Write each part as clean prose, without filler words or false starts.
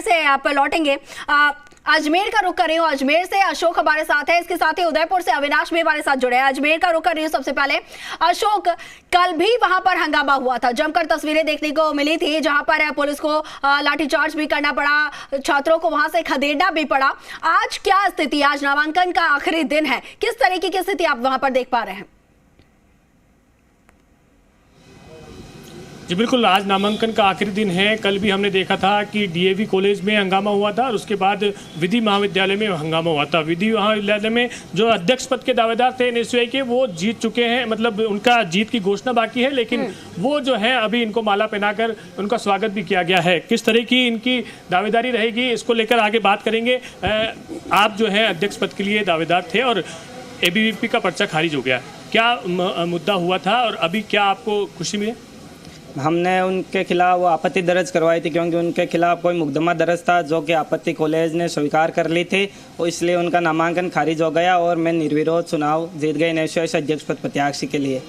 से आप लौटेंगे। अजमेर का रुख कर रही हूँ। अजमेर से अशोक हमारे साथ है, इसके साथ ही उदयपुर से अविनाश भी हमारे साथ जुड़े हैं। अजमेर का रुख कर रही हूँ सबसे पहले। अशोक, कल भी वहां पर हंगामा हुआ था, जमकर तस्वीरें देखने को मिली थी, जहां पर पुलिस को लाठीचार्ज भी करना पड़ा, छात्रों को वहां से खदेड़ना भी पड़ा। आज क्या स्थिति, आज नामांकन का आखिरी दिन है, किस तरीके की स्थिति आप वहां पर देख पा रहे हैं? जी बिल्कुल, आज नामांकन का आखिरी दिन है। कल भी हमने देखा था कि डीएवी कॉलेज में हंगामा हुआ था और उसके बाद विधि महाविद्यालय में हंगामा हुआ था। विधि महाविद्यालय में जो अध्यक्ष पद के दावेदार थे एनएसयूआई के, वो जीत चुके हैं, मतलब उनका जीत की घोषणा बाकी है, लेकिन वो जो है अभी इनको माला पहनाकर उनका स्वागत भी किया गया है। किस तरह की इनकी दावेदारी रहेगी, इसको लेकर आगे बात करेंगे। आप जो है अध्यक्ष पद के लिए दावेदार थे और एबीवीपी का पर्चा खारिज हो गया, क्या मुद्दा हुआ था और अभी क्या आपको खुशी मिली? हमने उनके खिलाफ वो आपत्ति दर्ज करवाई थी, क्योंकि उनके खिलाफ कोई मुकदमा दर्ज था जो कि आपत्ति कॉलेज ने स्वीकार कर ली थी, और इसलिए उनका नामांकन खारिज हो गया और मैं निर्विरोध चुनाव जीत गए एनएसयूआई से अध्यक्ष पद प्रत्याशी के लिए।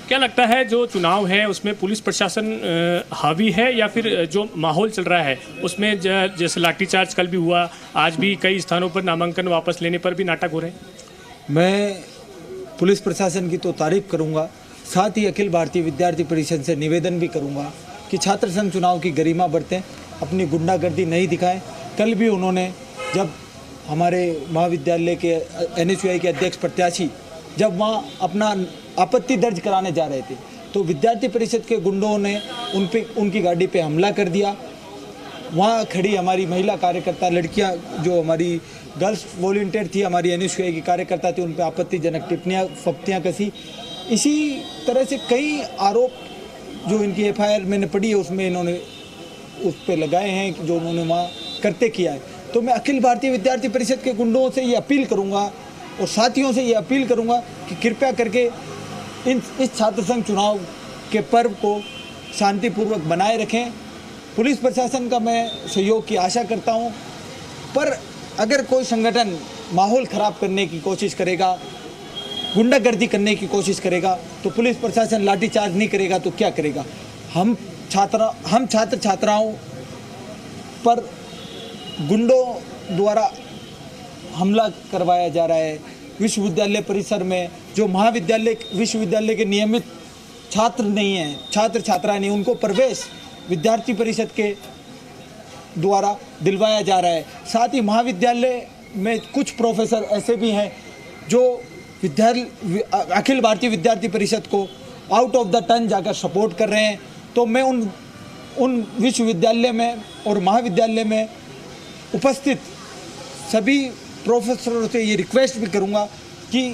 क्या लगता है जो चुनाव है उसमें पुलिस प्रशासन हावी है या फिर जो माहौल चल रहा है उसमें जैसे लाठीचार्ज कल भी हुआ, आज भी कई स्थानों पर नामांकन वापस लेने पर भी नाटक हो रहे हैं? मैं पुलिस प्रशासन की तो तारीफ करूंगा, साथ ही अखिल भारतीय विद्यार्थी परिषद से निवेदन भी करूंगा कि छात्र संघ चुनाव की गरिमा बढ़तें, अपनी गुंडागर्दी नहीं दिखाएं। कल भी उन्होंने, जब हमारे महाविद्यालय के एनएसयूआई के अध्यक्ष प्रत्याशी जब वहाँ अपना आपत्ति दर्ज कराने जा रहे थे, तो विद्यार्थी परिषद के गुंडों ने उनकी गाड़ी पे हमला कर दिया। वहाँ खड़ी हमारी महिला कार्यकर्ता लड़कियाँ, जो हमारी गर्ल्स वॉलंटियर थी, हमारी एनएसयूआई की कार्यकर्ता थी, उन पर आपत्तिजनक टिप्पणियाँ फप्तियाँ कसी। इसी तरह से कई आरोप जो इनकी एफआईआर मैंने पढ़ी है उसमें इन्होंने उस पर लगाए हैं कि जो उन्होंने वहाँ करते किया है। तो मैं अखिल भारतीय विद्यार्थी परिषद के गुंडों से ये अपील करूँगा और साथियों से ये अपील करूँगा कि कृपया करके इस छात्र संघ चुनाव के पर्व को शांतिपूर्वक बनाए रखें। पुलिस प्रशासन का मैं सहयोग की आशा करता हूँ, पर अगर कोई संगठन माहौल ख़राब करने की कोशिश करेगा, गुंडागर्दी करने की कोशिश करेगा, तो पुलिस प्रशासन लाठीचार्ज नहीं करेगा तो क्या करेगा? हम छात्र छात्राओं पर गुंडों द्वारा हमला करवाया जा रहा है। विश्वविद्यालय परिसर में जो विश्वविद्यालय के नियमित छात्र नहीं हैं, छात्र छात्रा नहीं, उनको प्रवेश विद्यार्थी परिषद के द्वारा दिलवाया जा रहा है। साथ ही महाविद्यालय में कुछ प्रोफेसर ऐसे भी हैं जो अखिल भारतीय विद्यार्थी परिषद को आउट ऑफ द टर्न जाकर सपोर्ट कर रहे हैं। तो मैं उन विश्वविद्यालय में और महाविद्यालय में उपस्थित सभी प्रोफेसरों से ये रिक्वेस्ट भी करूंगा कि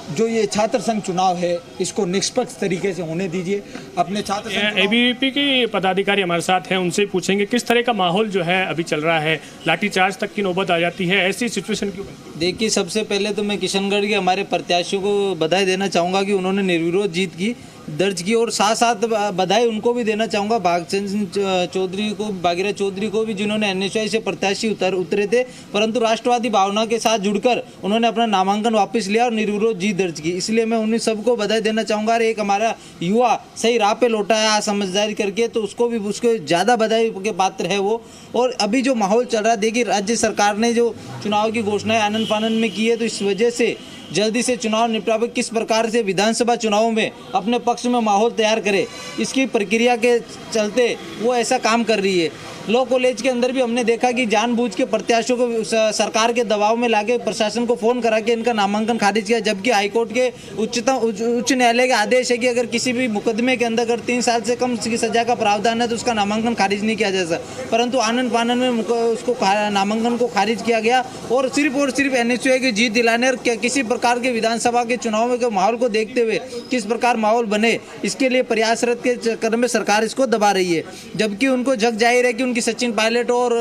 जो ये छात्र संघ चुनाव है इसको निष्पक्ष तरीके से होने दीजिए। अपने छात्र एबीवीपी के पदाधिकारी हमारे साथ हैं, उनसे पूछेंगे किस तरह का माहौल जो है अभी चल रहा है, लाठीचार्ज तक की नौबत आ जाती है, ऐसी सिचुएशन क्यों? देखिए, सबसे पहले तो मैं किशनगढ़ के हमारे प्रत्याशियों को बधाई देना चाहूँगा कि उन्होंने निर्विरोध जीत की दर्ज की, और साथ साथ बधाई उनको भी देना चाहूँगा भागचंद चौधरी को, भागीरथ चौधरी को भी, जिन्होंने एनएसयूआई से प्रत्याशी उतरे थे, परंतु राष्ट्रवादी भावना के साथ जुड़कर उन्होंने अपना नामांकन वापस लिया और निर्विरोध जीत दर्ज की। इसलिए मैं उन्हें सबको बधाई देना चाहूँगा। और एक हमारा युवा सही राह पे लौटा है समझदारी करके, तो उसको ज़्यादा बधाई के पात्र है वो। और अभी जो माहौल चल रहा है, देखिए राज्य सरकार ने जो चुनाव की घोषणाएं आनन फानन में की है, तो इस वजह से जल्दी से चुनाव निपटा, किस प्रकार से विधानसभा चुनाव में अपने पक्ष में माहौल तैयार करे, इसकी प्रक्रिया के चलते वो ऐसा काम कर रही है। लॉ कॉलेज के अंदर भी हमने देखा कि जानबूझ के प्रत्याशियों को सरकार के दबाव में लाके प्रशासन को फ़ोन करा के इनका नामांकन खारिज किया, जबकि हाईकोर्ट के उच्च न्यायालय का आदेश है कि अगर किसी भी मुकदमे के अंदर अगर 3 साल से कम की सजा का प्रावधान है तो उसका नामांकन खारिज नहीं किया जा सकता, परंतु आनन फानन में उसको नामांकन को खारिज किया गया। और सिर्फ एनएसयूआई की जीत दिलाने और किसी प्रकार के विधानसभा के चुनाव में माहौल को देखते हुए किस प्रकार माहौल बने, इसके लिए प्रयासरत के चक्कर में सरकार इसको दबा रही है, जबकि उनको जग जाहिर है कि उनकी सचिन पायलट और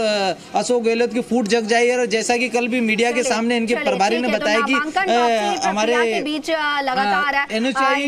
अशोक गहलोत की फूट जग जाई है। और जैसा कि कल भी मीडिया के सामने इनके प्रभारी ने बताया कि हमारे बीच लगातार एनएसयूआई